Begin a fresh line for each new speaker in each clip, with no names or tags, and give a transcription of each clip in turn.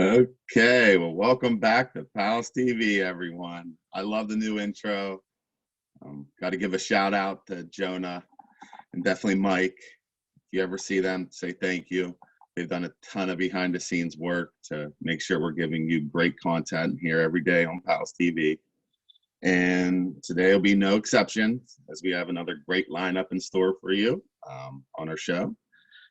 Okay, well, welcome back to PALS TV, everyone. I love the new intro. Got to give a shout out to Jonah and definitely Mike. If you ever see them, say thank you. They've done a ton of behind the scenes work to make sure we're giving you great content here every day on PALS TV. And today will be no exception, as we have another great lineup in store for you on our show.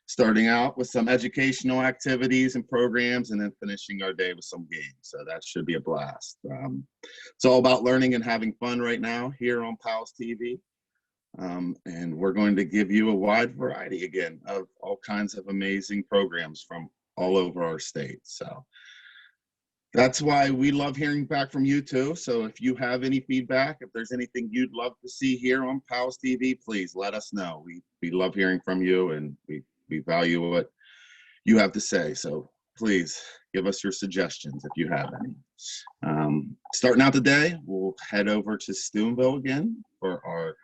Starting out with some educational activities and programs, and then finishing our day with some games. So that should be a blast. It's all about learning and having fun right now here on PALS TV. And we're going to give you a wide variety again of all kinds of amazing programs from all over our state. So that's why we love hearing back from you too. So if you have any feedback, if there's anything you'd love to see here on PALS TV, please let us know. We love hearing from you, and we value what you have to say. So please give us your suggestions if you have any. Starting out today, we'll head over to Steubenville again for our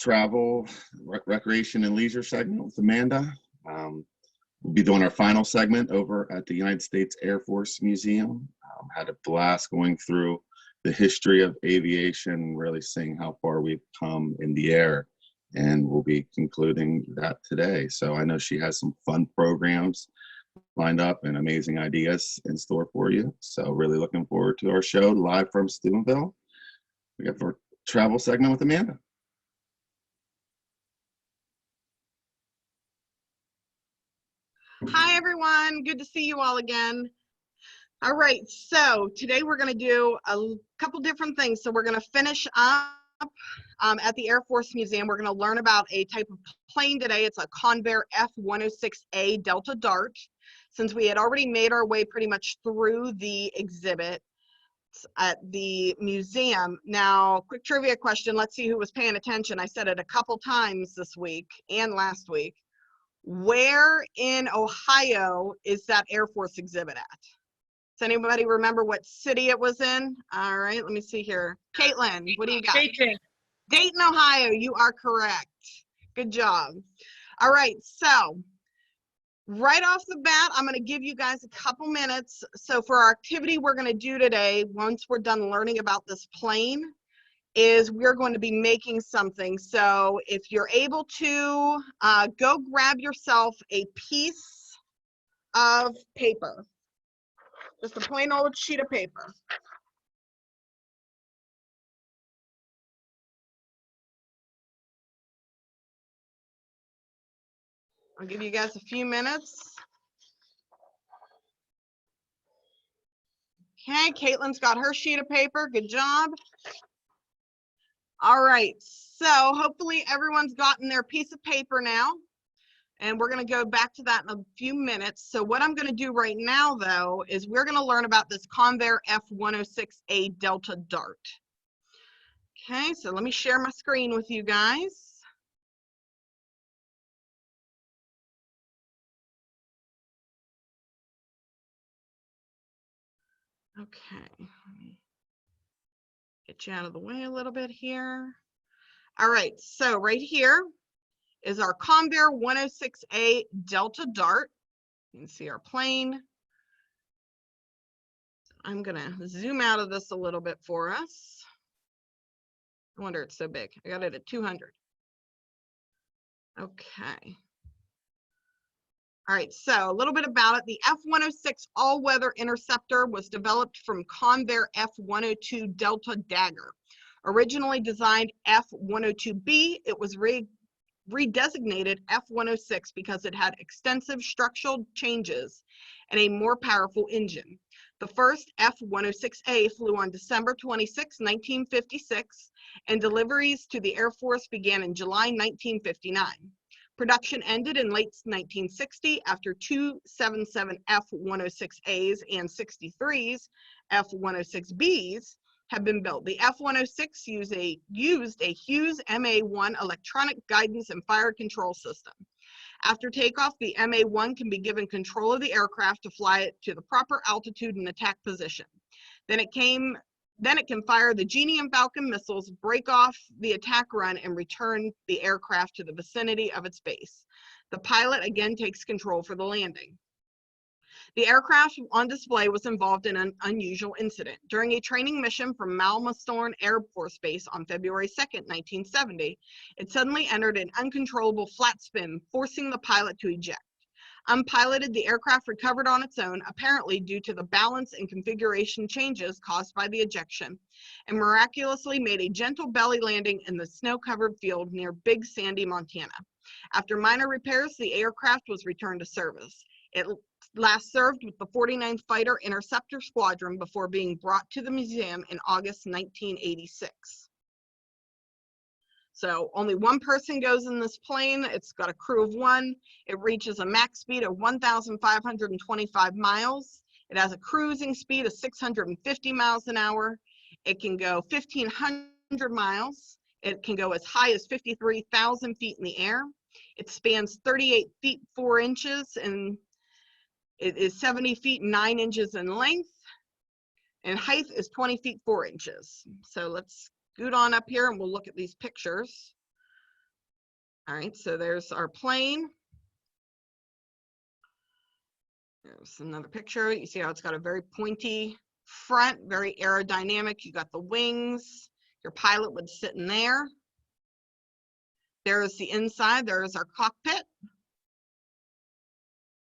travel, recreation, and leisure segment with Amanda. We'll be doing our final segment over at the United States Air Force Museum. Had a blast going through the history of aviation, really seeing how far we've come in the air. And we'll be concluding that today. So I know she has some fun programs lined up and amazing ideas in store for you. So really looking forward to our show live from Steubenville. We have our travel segment with Amanda.
Hi, everyone. Good to see you all again. All right, so today we're going to do a couple different things. So we're going to finish up at the Air Force Museum. We're going to learn about a type of plane today. It's a Convair F-106A Delta Dart. Since we had already made our way pretty much through the exhibit at the museum. Now, quick trivia question. Let's see who was paying attention. I said it a couple times this week and last week. Where in Ohio is that Air Force exhibit at? Does anybody remember what city it was in? All right, let me see here. Caitlin, what do you got? Dayton, Ohio. You are correct. Good job. All right, so right off the bat, I'm going to give you guys a couple minutes. So for our activity we're going to do today, once we're done learning about this plane, is we're going to be making something. So if you're able to, go grab yourself a piece of paper. Just a plain old sheet of paper. I'll give you guys a few minutes. Okay, Caitlin's got her sheet of paper. Good job. All right, so hopefully everyone's gotten their piece of paper now. And we're going to go back to that in a few minutes. So what I'm going to do right now, though, is we're going to learn about this Convair F-106A Delta Dart. Okay, so let me share my screen with you guys. Okay, let me get you out of the way a little bit here. All right, so right here is our Convair 106A Delta Dart. You can see our plane. I'm gonna zoom out of this a little bit for us. I wonder it's so big. I got it at 200. Okay. All right, so a little bit about it. The F-106 all-weather interceptor was developed from Convair F-102 Delta Dagger. Originally designed F-102B, it was redesignated F-106 because it had extensive structural changes and a more powerful engine. The first F-106A flew on December 26, 1956, and deliveries to the Air Force began in July 1959. Production ended in late 1960 after two 77 F-106As and 63s F-106Bs have been built. The F-106 used a Hughes MA-1 electronic guidance and fire control system. After takeoff, the MA-1 can be given control of the aircraft to fly it to the proper altitude and attack position. Then it can fire the Genie and Falcon missiles, break off the attack run, and return the aircraft to the vicinity of its base. The pilot again takes control for the landing. The aircraft on display was involved in an unusual incident. During a training mission from Malmestorn Air Force Base on February 2nd, 1970, it suddenly entered an uncontrollable flat spin, forcing the pilot to eject. Unpiloted, the aircraft recovered on its own, apparently due to the balance and configuration changes caused by the ejection, and miraculously made a gentle belly landing in the snow-covered field near Big Sandy, Montana. After minor repairs, the aircraft was returned to service. It last served with the 49th Fighter Interceptor Squadron before being brought to the museum in August 1986. So only one person goes in this plane. It's got a crew of one. It reaches a max speed of 1,525 miles. It has a cruising speed of 650 miles an hour. It can go 1,500 miles. It can go as high as 53,000 feet in the air. It spans 38 feet 4 inches, and it is 70 feet 9 inches in length, and height is 20 feet 4 inches. So let's scoot on up here and we'll look at these pictures. All right, so there's our plane. There's another picture. You see how it's got a very pointy front, very aerodynamic. You got the wings. Your pilot would sit in there. There's the inside. There's our cockpit.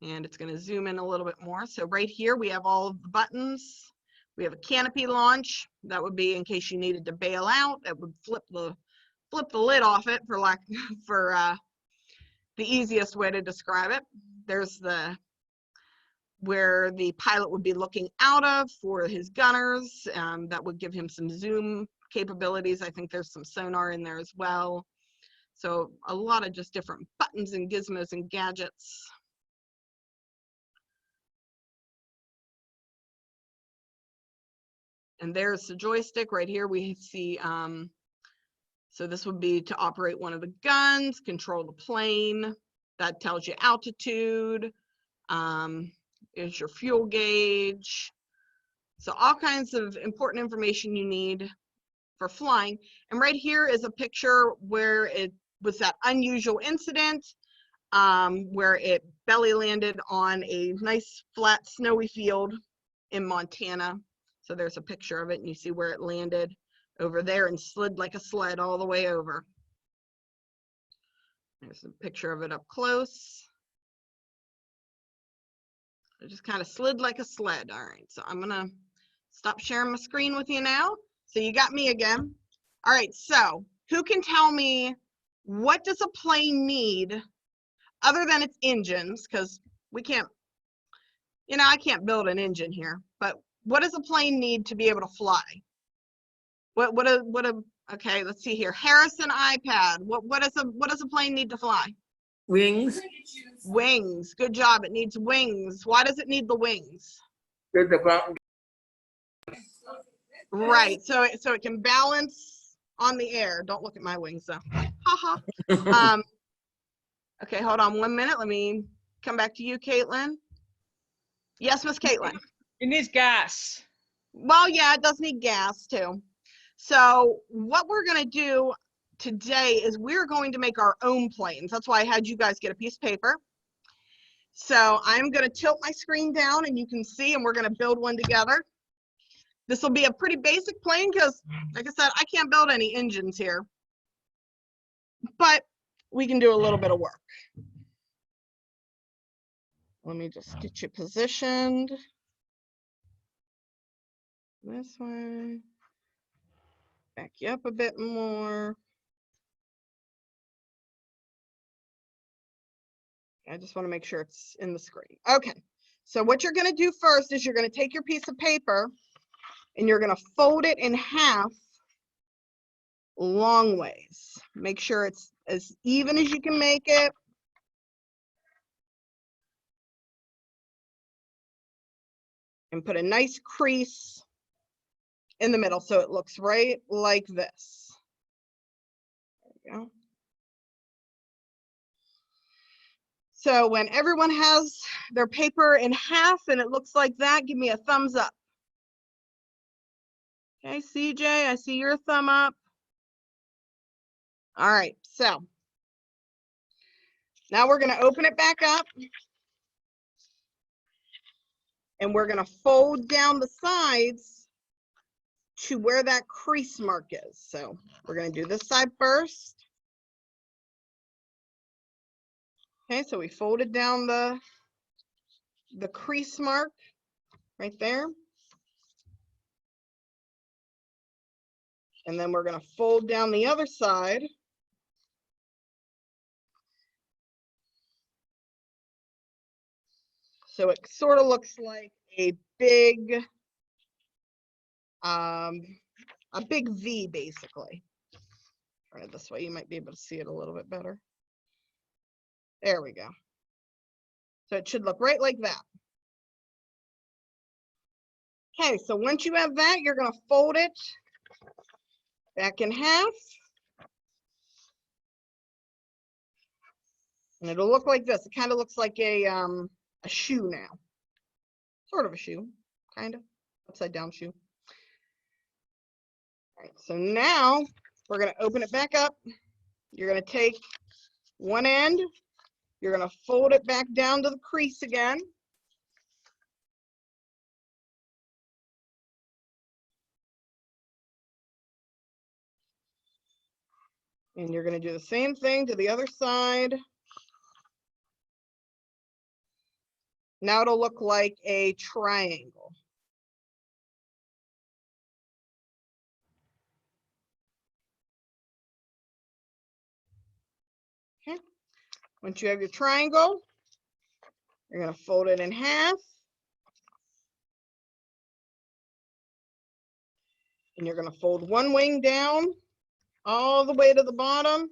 And it's going to zoom in a little bit more. So right here we have all of the buttons. We have a canopy launch. That would be in case you needed to bail out. That would flip the lid off it for the easiest way to describe it. There's where the pilot would be looking out of for his gunners. That would give him some zoom capabilities. I think there's some sonar in there as well. So a lot of just different buttons and gizmos and gadgets. And there's the joystick right here. We see, so this would be to operate one of the guns, control the plane. That tells you altitude. Is your fuel gauge. So all kinds of important information you need for flying. And right here is a picture where it was that unusual incident where it belly landed on a nice flat snowy field in Montana. So there's a picture of it, and you see where it landed over there and slid like a sled all the way over. There's a picture of it up close. It just kind of slid like a sled. All right, so I'm gonna stop sharing my screen with you now. So you got me again. All right, so who can tell me what does a plane need other than its engines? Because we can't, I can't build an engine here, but what does a plane need to be able to fly? Okay, let's see here. Harrison iPad, what does a plane need to fly?
Wings.
Wings, good job, it needs wings. Why does it need the wings? Right, so it can balance on the air. Don't look at my wings though. Ha ha. Okay, hold on 1 minute. Let me come back to you, Caitlin. Yes, Miss Caitlin.
It needs gas.
Well, yeah, it does need gas too. So what we're going to do today is we're going to make our own planes. That's why I had you guys get a piece of paper. So I'm going to tilt my screen down and you can see, and we're going to build one together. This will be a pretty basic plane because, like I said, I can't build any engines here. But we can do a little bit of work. Let me just get you positioned. This way. Back you up a bit more. I just want to make sure it's in the screen. Okay, so what you're going to do first is you're going to take your piece of paper and you're going to fold it in half long ways. Make sure it's as even as you can make it. And put a nice crease in the middle so it looks right like this. There we go. So when everyone has their paper in half and it looks like that, give me a thumbs up. Okay, CJ, I see your thumb up. All right, so now we're going to open it back up. And we're gonna fold down the sides to where that crease mark is. So we're gonna do this side first. Okay, so we folded down the crease mark right there. And then we're gonna fold down the other side. So it sort of looks like a big V, basically. Turn it this way, you might be able to see it a little bit better. There we go. So it should look right like that. Okay, so once you have that, you're gonna fold it back in half. And it'll look like this. It kind of looks like a shoe now. Sort of a shoe, kind of. Upside down shoe. All right, so now we're gonna open it back up. You're gonna take one end, you're gonna fold it back down to the crease again. And you're gonna do the same thing to the other side. Now it'll look like a triangle. Okay, once you have your triangle, you're gonna fold it in half. And you're gonna fold one wing down all the way to the bottom.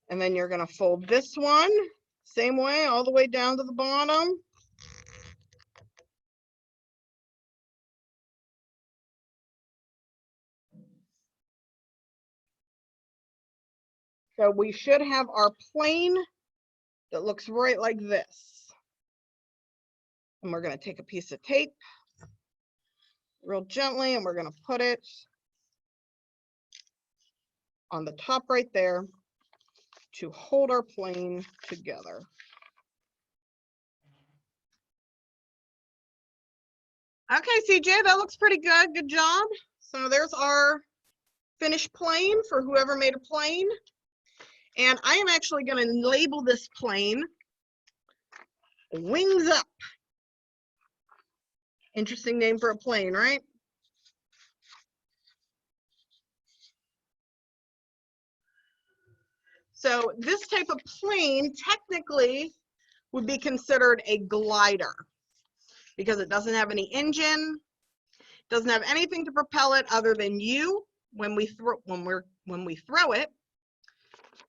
And then you're gonna fold this one, same way, all the way down to the bottom. So we should have our plane that looks right like this. And we're gonna take a piece of tape real gently, and we're gonna put it on the top right there to hold our plane together. Okay, CJ, that looks pretty good. Good job. So there's our finished plane for whoever made a plane. And I am actually going to label this plane Wings Up. Interesting name for a plane, right? So this type of plane technically would be considered a glider because it doesn't have any engine, doesn't have anything to propel it other than you when we throw it,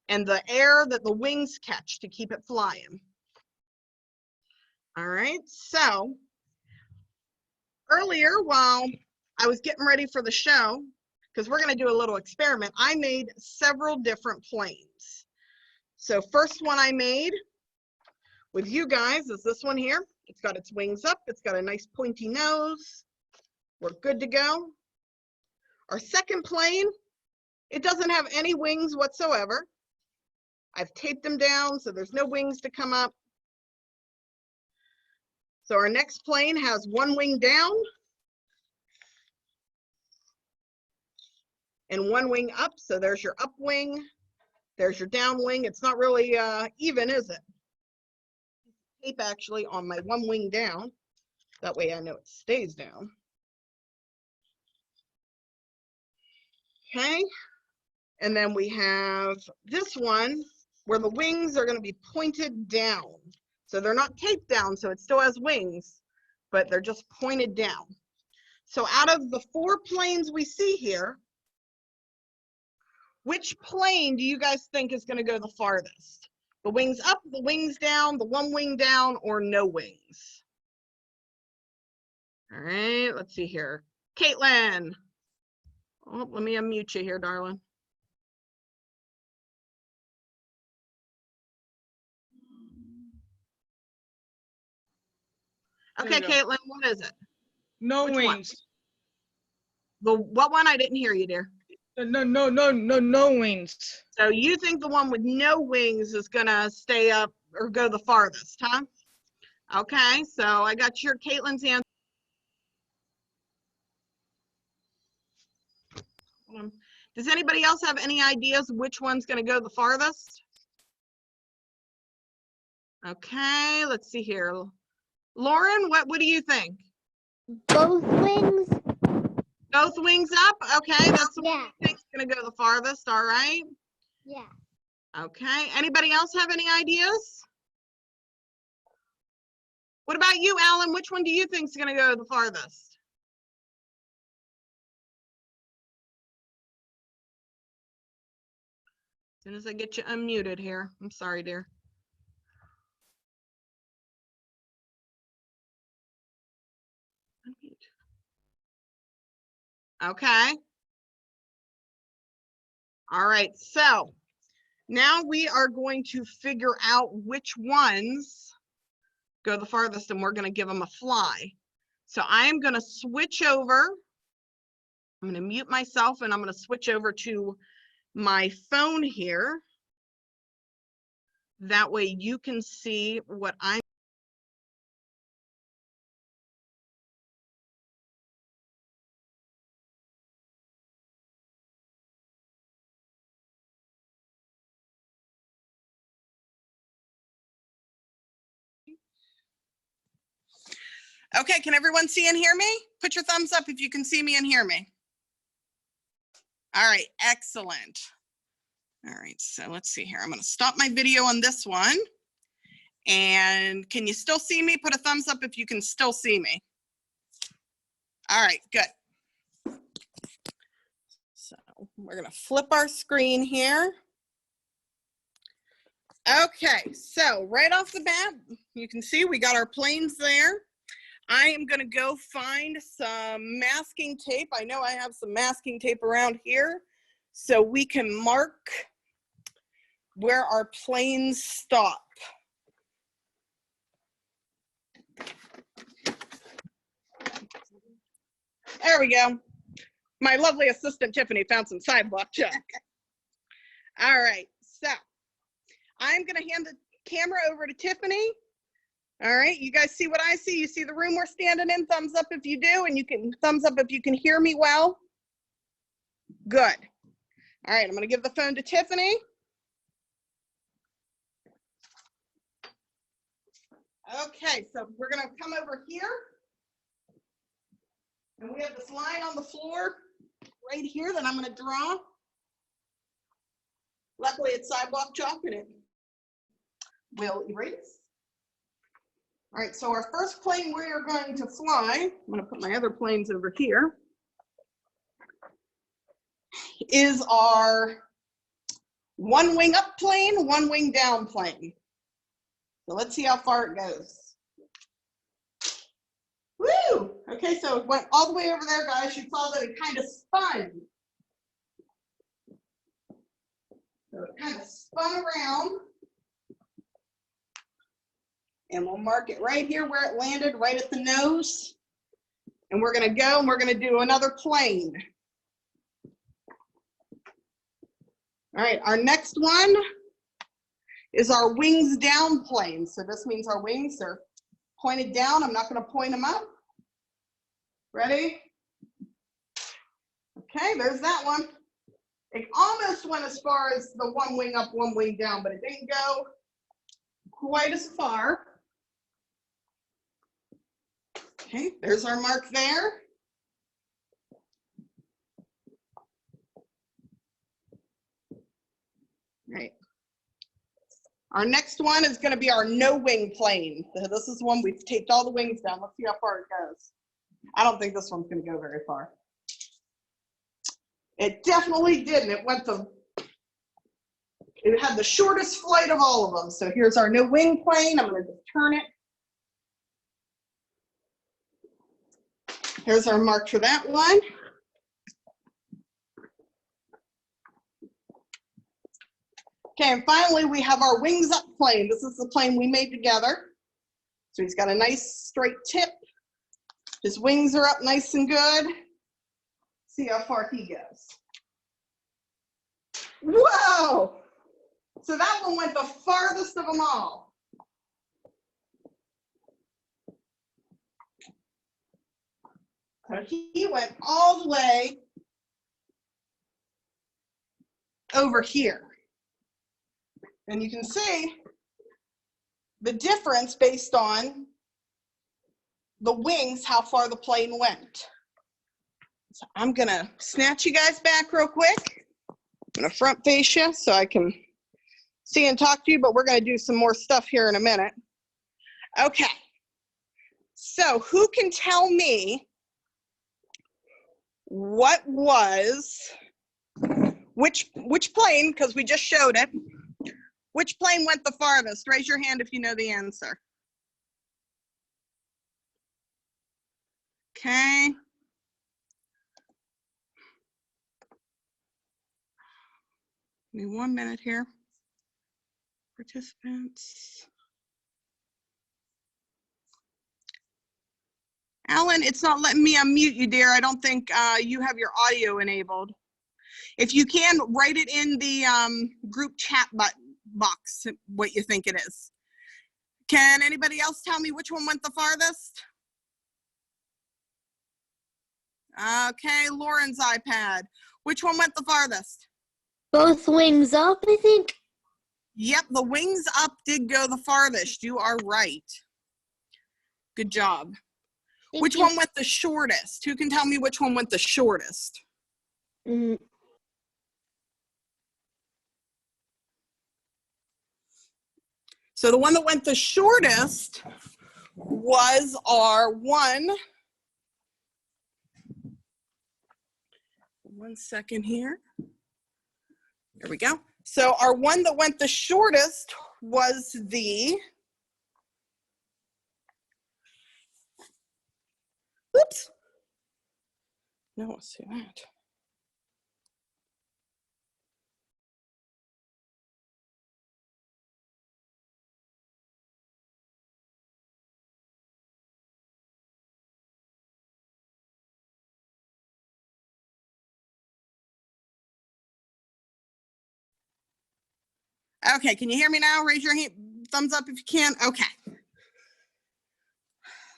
and the air that the wings catch to keep it flying. All right, so earlier while I was getting ready for the show, because we're going to do a little experiment, I made several different planes. So first one I made with you guys is this one here. It's got its wings up. It's got a nice pointy nose. We're good to go. Our second plane, it doesn't have any wings whatsoever. I've taped them down so there's no wings to come up. So our next plane has one wing down and one wing up. So there's your up wing, there's your down wing. It's not really even, is it? Tape actually on my one wing down. That way I know it stays down. Okay, and then we have this one where the wings are going to be pointed down. So they're not taped down, so it still has wings, but they're just pointed down. So out of the 4 planes we see here, which plane do you guys think is going to go the farthest? The wings up, the wings down, the one wing down, or no wings? All right, let's see here. Caitlin. Oh, let me unmute you here, darling. Okay, Caitlin, what is it?
No
Which one?
wings.
The what one? I didn't hear you, dear.
No wings.
So you think the one with no wings is gonna stay up or go the farthest, huh? Okay, so I got your Caitlin's answer. Does anybody else have any ideas which one's gonna go the farthest? Okay, let's see here. Lauren, what do you think?
Both wings?
Both wings up? Okay, that's the one
Yeah.
you think's gonna go the farthest, all right?
Yeah.
Okay, anybody else have any ideas? What about you, Alan? Which one do you think's gonna go the farthest? As soon as I get you unmuted here. I'm sorry, dear. Unmute. Okay. All right, so now we are going to figure out which ones go the farthest, and we're going to give them a fly. So I am going to switch over. I'm going to mute myself, and I'm going to switch over to my phone here. That way you can see what I'm. Okay, can everyone see and hear me? Put your thumbs up if you can see me and hear me. All right, excellent. All right, so let's see here. I'm going to stop my video on this one. And can you still see me? Put a thumbs up if you can still see me. All right, good. So we're going to flip our screen here. Okay, so right off the bat, you can see we got our planes there. I am going to go find some masking tape. I know I have some masking tape around here, so we can mark where our planes stop. There we go. My lovely assistant Tiffany found some sidewalk chalk. All right, so I'm going to hand the camera over to Tiffany. All right, you guys see what I see? You see the room we're standing in? Thumbs up if you do, and you can thumbs up if you can hear me well. Good. All right, I'm going to give the phone to Tiffany. Okay, so we're going to come over here. And we have this line on the floor right here that I'm going to draw. Luckily, it's sidewalk chalk and it will erase. All right, so our first plane we are going to fly, I'm going to put my other planes over here, is our one wing up plane, one wing down plane. So let's see how far it goes. Woo! Okay, so it went all the way over there, guys. You saw that it kind of spun. So it kind of spun around. And we'll mark it right here where it landed, right at the nose. And we're going to go and we're going to do another plane. All right, our next one is our wings down plane. So this means our wings are pointed down. I'm not going to point them up. Ready? Okay, there's that one. It almost went as far as the one wing up, one wing down, but it didn't go quite as far. Okay, there's our mark there. Right. Our next one is going to be our no wing plane. So this is one we've taped all the wings down. Let's see how far it goes. I don't think this one's going to go very far. It definitely didn't. It had the shortest flight of all of them. So here's our no wing plane. I'm going to just turn it. Here's our mark for that one. Okay, and finally we have our wings up plane. This is the plane we made together. So he's got a nice straight tip. His wings are up nice and good. See how far he goes. Whoa! So that one went the farthest of them all. So he went all the way over here. And you can see the difference based on the wings, how far the plane went. So I'm gonna snatch you guys back real quick. I'm gonna front face you so I can see and talk to you, but we're gonna do some more stuff here in a minute. Okay, so who can tell me what was, which plane, because we just showed it, which plane went the farthest? Raise your hand if you know the answer. Okay. Give me 1 minute here. Participants. Alan, it's not letting me unmute you, dear. I don't think you have your audio enabled. If you can, write it in the group chat box, what you think it is. Can anybody else tell me which one went the farthest? Okay, Lauren's iPad. Which one went the farthest?
Both wings up, I think.
Yep, the wings up did go the farthest. You are right. Good job.
Thank
Which
you.
one went the shortest? Who can tell me which one went the shortest? So the one that went the shortest was our one. 1 second here. There we go. So our one that went the shortest was the, oops. No, let's see that. Okay, can you hear me now? Raise your hand, thumbs up if you can. Okay.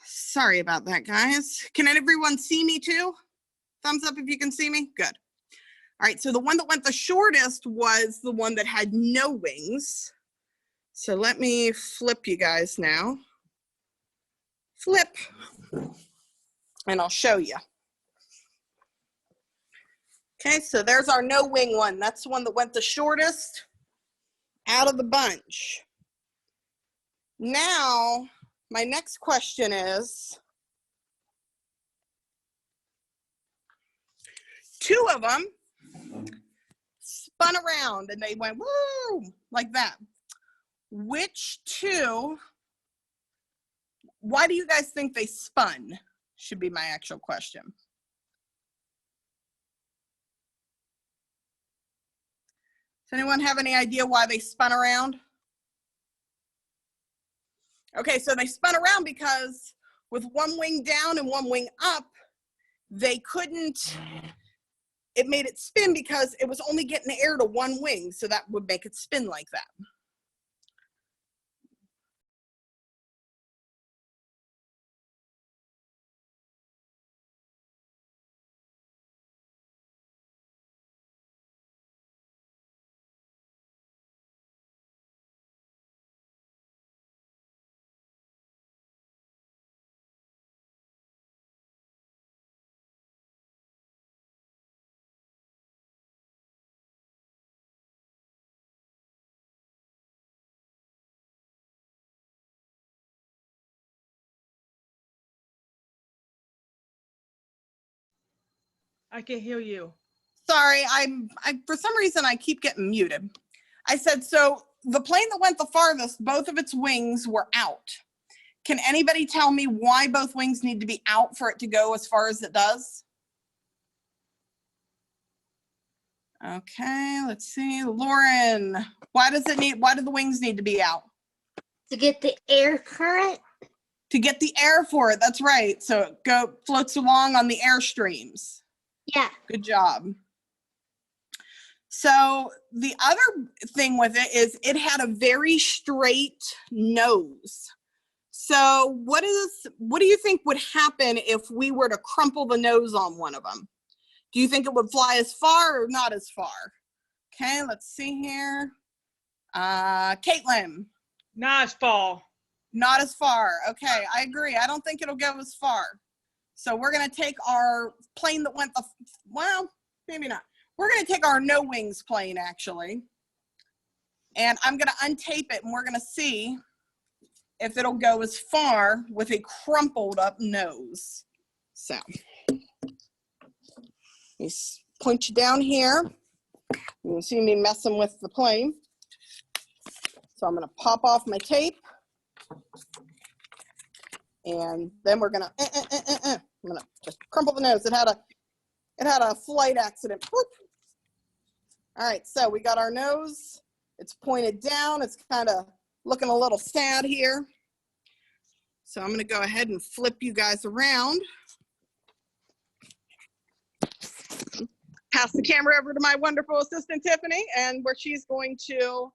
Sorry about that, guys. Can everyone see me too? Thumbs up if you can see me. Good. All right, so the one that went the shortest was the one that had no wings. So let me flip you guys now. Flip, and I'll show you. Okay, so there's our no wing one. That's the one that went the shortest out of the bunch. Now, my next question is, two of them spun around and they went woo, like that. Which two, why do you guys think they spun? Should be my actual question. Does anyone have any idea why they spun around? Okay, so they spun around because with one wing down and one wing up, they couldn't, it made it spin because it was only getting air to one wing, so that would make it spin like that.
I can hear you.
Sorry, I for some reason I keep getting muted. I said, so the plane that went the farthest, both of its wings were out. Can anybody tell me why both wings need to be out for it to go as far as it does? Okay, let's see. Lauren, why do the wings need to be out?
To get the air current.
To get the air for it, that's right. So it floats along on the air streams.
Yeah.
Good job. So the other thing with it is it had a very straight nose. So what do you think would happen if we were to crumple the nose on one of them? Do you think it would fly as far or not as far? Okay, let's see here. Caitlin.
Not as fall.
Not as far. Okay, I agree. I don't think it'll go as far. So we're gonna take our plane that went well, maybe not. We're gonna take our no wings plane actually. And I'm gonna untape it and we're gonna see if it'll go as far with a crumpled up nose. So, let me point you down here. You can see me messing with the plane. So I'm gonna pop off my tape. And then we're gonna, I'm gonna just crumple the nose. It had a flight accident. Whoop. All right, so we got our nose. It's pointed down. It's kind of looking a little sad here. So I'm gonna go ahead and flip you guys around. Pass the camera over to my wonderful assistant, Tiffany, and where she's going to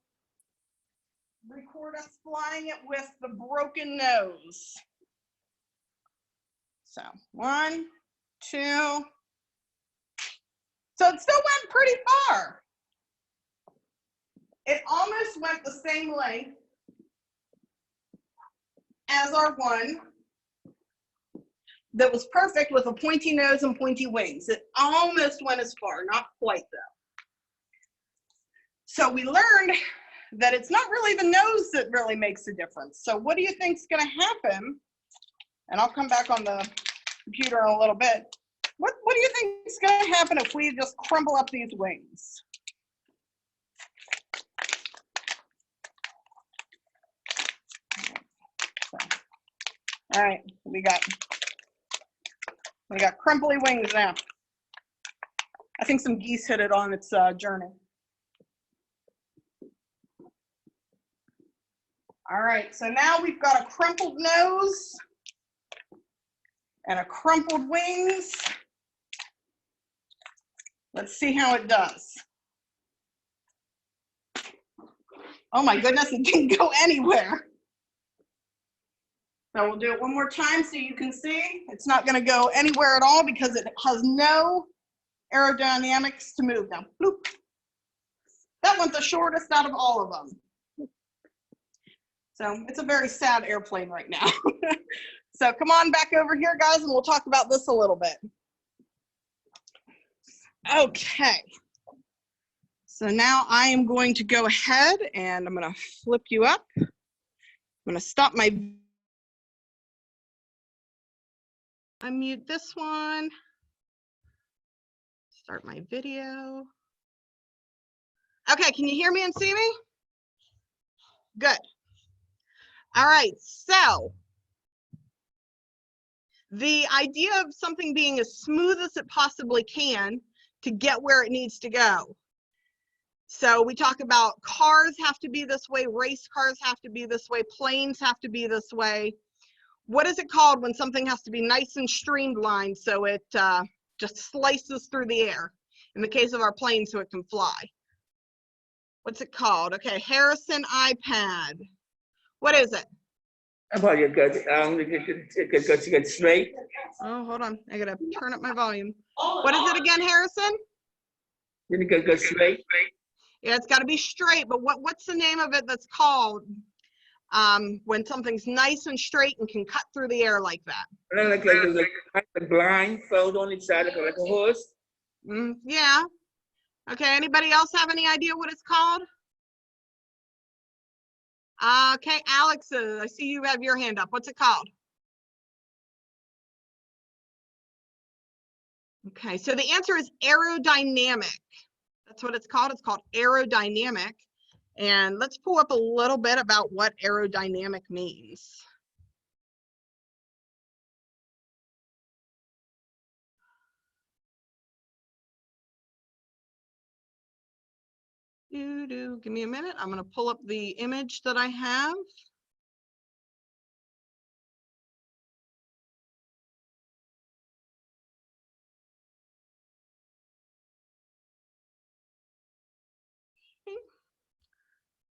record us flying it with the broken nose. So 1, 2. So it still went pretty far. It almost went the same length as our one that was perfect with a pointy nose and pointy wings. It almost went as far, not quite though. So we learned that it's not really the nose that really makes a difference. So what do you think is gonna happen? And I'll come back on the computer in a little bit. What do you think is gonna happen if we just crumble up these wings? All right, we got crumply wings now. I think some geese hit it on its journey. All right, so now we've got a crumpled nose and a crumpled wings. Let's see how it does. Oh my goodness, it didn't go anywhere. So we'll do it one more time so you can see. It's not gonna go anywhere at all because it has no aerodynamics to move now. Bloop. That went the shortest out of all of them. So it's a very sad airplane right now. So come on back over here, guys, and we'll talk about this a little bit. Okay. So now I am going to go ahead and I'm gonna flip you up. I'm gonna stop my, unmute this one. Start my video. Okay, can you hear me and see me? Good. All right, so the idea of something being as smooth as it possibly can to get where it needs to go. So we talk about cars have to be this way, race cars have to be this way, planes have to be this way. What is it called when something has to be nice and streamlined so it just slices through the air? In the case of our plane, so it can fly. What's it called? Okay, Harrison iPad. What is it?
Well, you get straight.
Oh, hold on. I gotta turn up my volume. What is it again, Harrison?
You go straight.
Yeah, it's got to be straight. But what's the name of it that's called when something's nice and straight and can cut through the air like that?
Like a blindfold on each side, like a horse.
Yeah. Okay. Anybody else have any idea what it's called? Okay, Alex, I see you have your hand up. What's it called? Okay, so the answer is aerodynamic. That's what it's called. It's called aerodynamic. And let's pull up a little bit about what aerodynamic means. Give me a minute. I'm going to pull up the image that I have.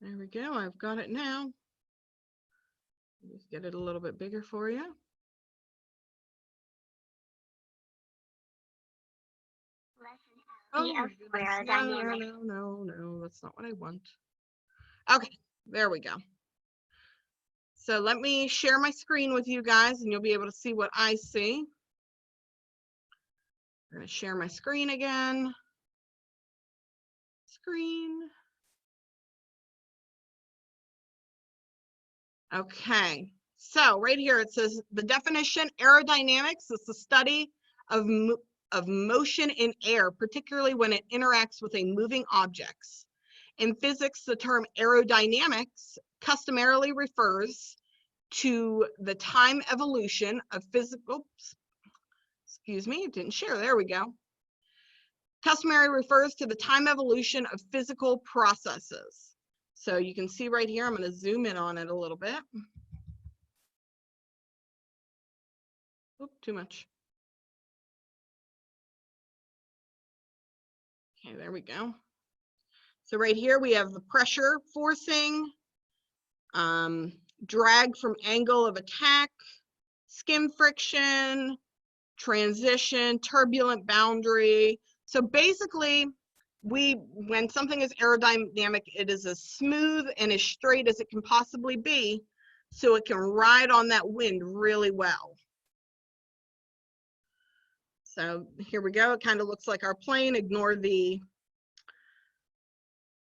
There we go. I've got it now. Just get it a little bit bigger for you. Oh, my goodness. No, that's not what I want. Okay, there we go. So let me share my screen with you guys and you'll be able to see what I see. I'm going to share my screen again. Screen. Okay, so right here it says the definition: aerodynamics is the study of motion in air, particularly when it interacts with a moving objects. In physics, the term aerodynamics customarily refers to the time evolution of physical, excuse me, it didn't share, there we go. Customary refers to the time evolution of physical processes. So you can see right here, I'm going to zoom in on it a little bit. Oop, too much. Okay, there we go. So right here we have the pressure forcing, drag from angle of attack, skim friction, transition, turbulent boundary. So basically, when something is aerodynamic, it is as smooth and as straight as it can possibly be, so it can ride on that wind really well. So here we go. It kind of looks like our plane. Ignore the,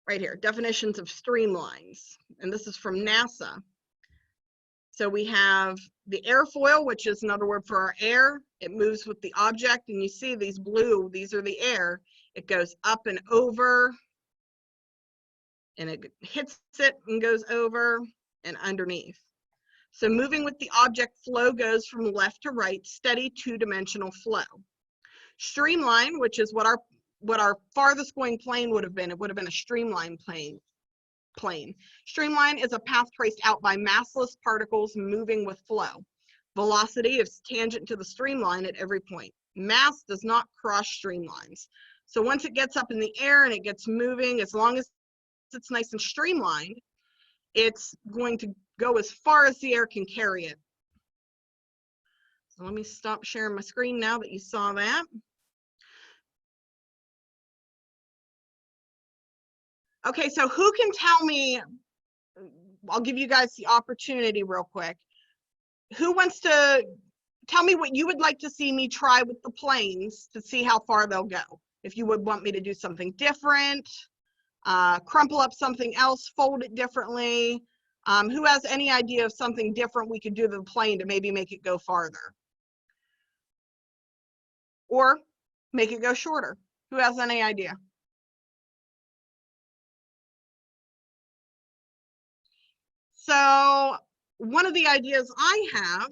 right here, definitions of streamlines. And this is from NASA. So we have the airfoil, which is another word for our air. It moves with the object, and you see these blue, these are the air. It goes up and over, and it hits it and goes over and underneath. So moving with the object, flow goes from left to right, steady two-dimensional flow. Streamline, which is what our farthest going plane would have been. It would have been a streamline plane. Streamline is a path traced out by massless particles moving with flow. Velocity is tangent to the streamline at every point. Mass does not cross streamlines. So once it gets up in the air and it gets moving, as long as it's nice and streamlined, it's going to go as far as the air can carry it. So let me stop sharing my screen now that you saw that. Okay, so who can tell me, I'll give you guys the opportunity real quick. Who wants to tell me what you would like to see me try with the planes to see how far they'll go? If you would want me to do something different, crumple up something else, fold it differently. Who has any idea of something different we could do to the plane to maybe make it go farther? Or make it go shorter? Who has any idea? So one of the ideas I have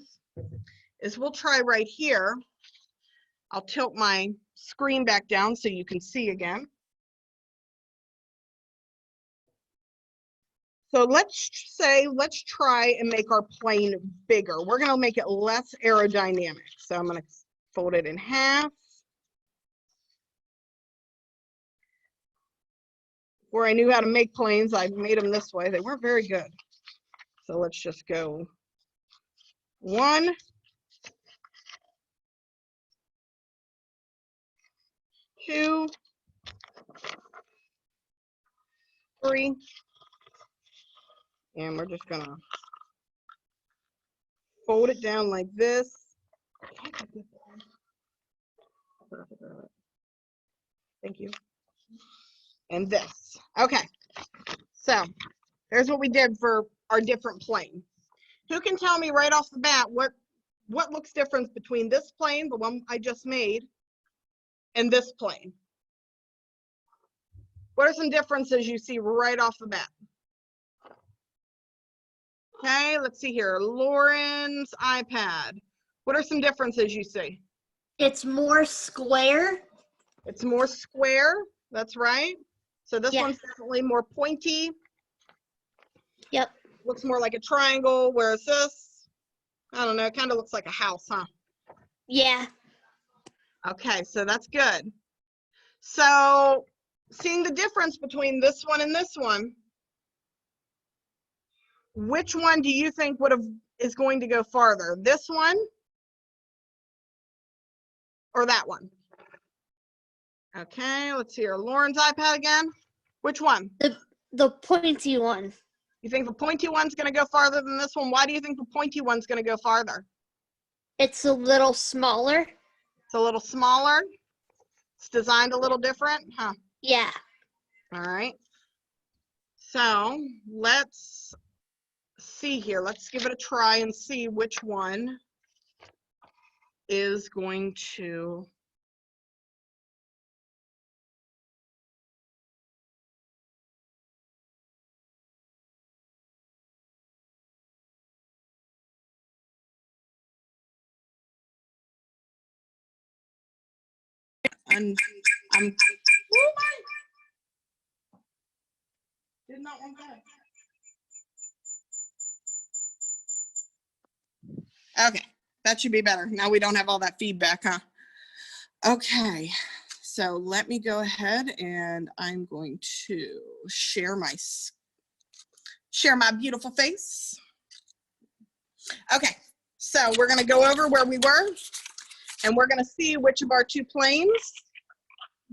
is we'll try right here. I'll tilt my screen back down so you can see again. So let's try and make our plane bigger. We're going to make it less aerodynamic. So I'm going to fold it in half. Before I knew how to make planes, I made them this way. They weren't very good. So let's just go 1, 2, 3, and we're just gonna fold it down like this. Thank you. And this. Okay, so there's what we did for our different plane. Who can tell me right off the bat what looks different between this plane, the one I just made, and this plane? What are some differences you see right off the bat? Okay, let's see here. Lauren's iPad. What are some differences you see?
It's more square.
It's more square. That's right. So this
Yeah.
one's definitely more pointy.
Yep.
Looks more like a triangle, whereas this, I don't know, it kind of looks like a house, huh?
Yeah.
Okay, so that's good. So seeing the difference between this one and this one, which one do you think is going to go farther? This one or that one? Okay, let's see here. Lauren's iPad again. Which one?
The pointy one.
You think the pointy one's going to go farther than this one? Why do you think the pointy one's going to go farther?
It's a little smaller.
It's a little smaller. It's designed a little different, huh?
Yeah.
All right. So let's see here. Let's give it a try and see which one is going to. I'm oh my, did not want that. Okay, that should be better. Now we don't have all that feedback, huh? Okay, so let me go ahead and I'm going to share my beautiful face. Okay, so we're gonna go over where we were and we're gonna see which of our two planes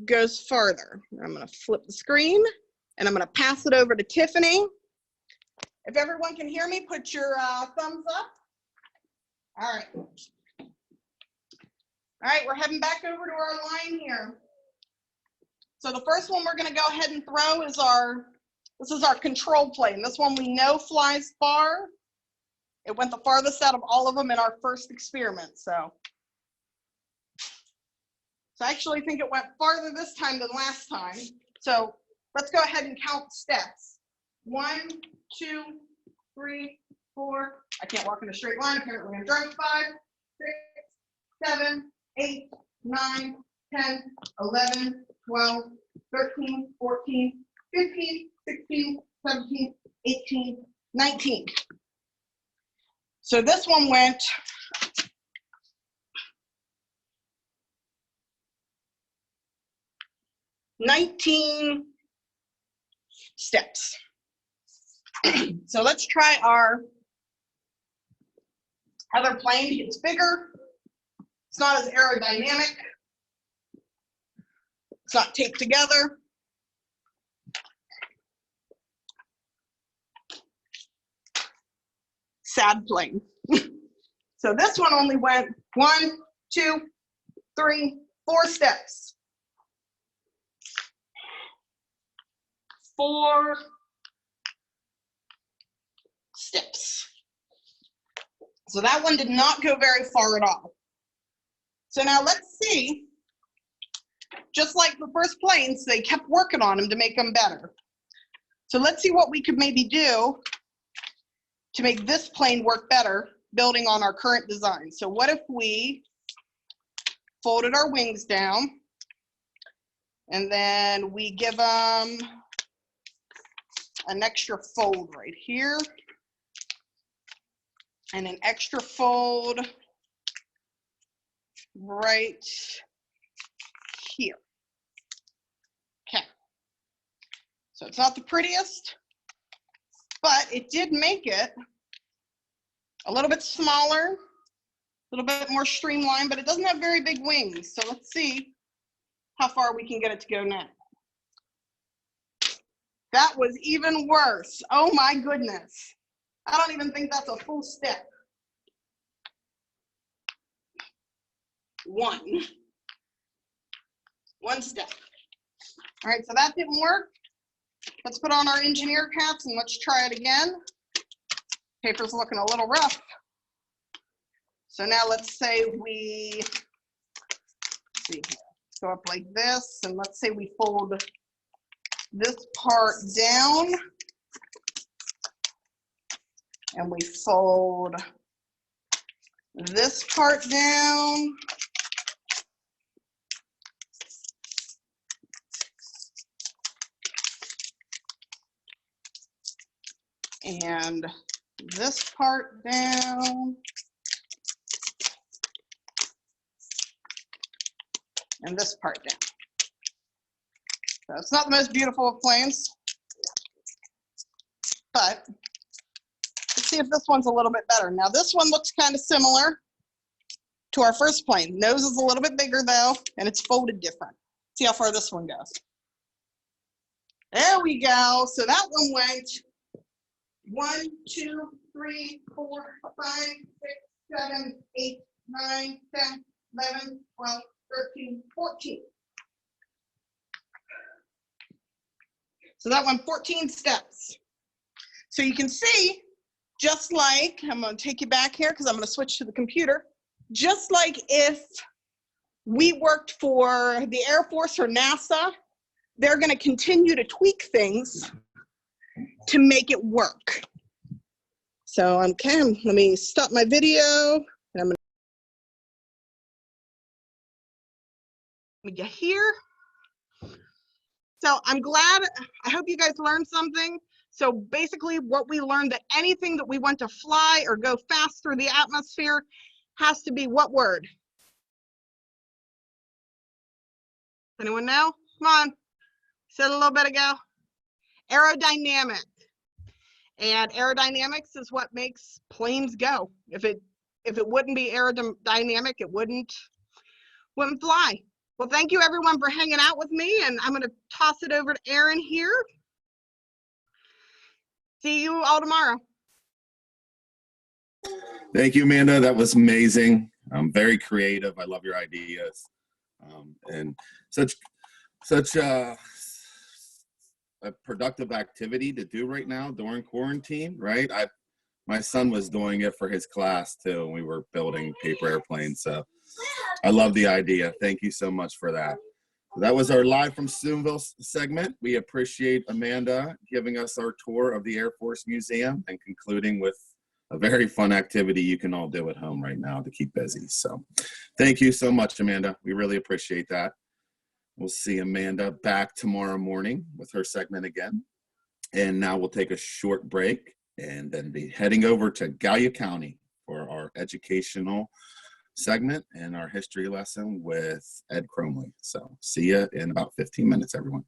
goes farther. I'm gonna flip the screen and I'm gonna pass it over to Tiffany. If everyone can hear me, put your thumbs up. All right. All right, we're heading back over to our line here. So the first one we're gonna go ahead and throw is this is our control plane. This one we know flies far. It went the farthest out of all of them in our first experiment, so I actually think it went farther this time than last time. So let's go ahead and count steps. 1, 2, 3, 4. I can't walk in a straight line. Apparently I'm drunk. 5, 6, 7, 8, 9, 10, 11, 12, 13, 14, 15, 16, 17, 18, 19. So this one went 19 steps. So let's try our other plane. It's bigger. It's not as aerodynamic. It's not taped together. Sad plane. So this one only went 1, 2, 3, 4 steps. 4 steps. So that one did not go very far at all. So now let's see, just like the first planes, they kept working on them to make them better. So let's see what we could maybe do to make this plane work better, building on our current design. So what if we folded our wings down and then we give them an extra fold right here and an extra fold right here. Okay, so it's not the prettiest, but it did make it a little bit smaller, a little bit more streamlined, but it doesn't have very big wings. So let's see how far we can get it to go now. That was even worse. Oh my goodness. I don't even think that's a full step. 1 step. All right, so that didn't work. Let's put on our engineer caps and let's try it again. Paper's looking a little rough. So now let's say we, go up like this, and let's say we fold this part down, and we fold this part down, and this part down, and this part down. So it's not the most beautiful of planes, but see if this one's a little bit better. Now this one looks kind of similar to our first plane. Nose is a little bit bigger though, and it's folded different. See how far this one goes. There we go. So that one went 1, 2, 3, 4, 5, 6, 7, 8, 9, 10, 11, 12, 13, 14. So that went 14 steps. So you can see, just like, I'm going to take you back here because I'm going to switch to the computer. Just like if we worked for the Air Force or NASA, they're going to continue to tweak things to make it work. So okay, let me stop my video and I'm going to get here. So I'm glad, I hope you guys learned something. So basically what we learned, that anything that we want to fly or go fast through the atmosphere has to be what word? Anyone know? Come on. Said a little bit ago. Aerodynamic. And aerodynamics is what makes planes go. If it wouldn't be aerodynamic, it wouldn't fly. Well, thank you everyone for hanging out with me, and I'm going to toss it over to Aaron here. See you all tomorrow.
Thank you, Amanda. That was amazing. Very creative. I love your ideas. And such a productive activity to do right now during quarantine, right? My son was doing it for his class too, and we were building paper airplanes. So I love the idea. Thank you so much for that. So that was our Live from Steubenville segment. We appreciate Amanda giving us our tour of the Air Force Museum and concluding with a very fun activity you can all do at home right now to keep busy. So thank you so much, Amanda. We really appreciate that. We'll see Amanda back tomorrow morning with her segment again. And now we'll take a short break and then be heading over to Gallia County for our educational segment and our history lesson with Ed Cromley. So see you in about 15 minutes, everyone.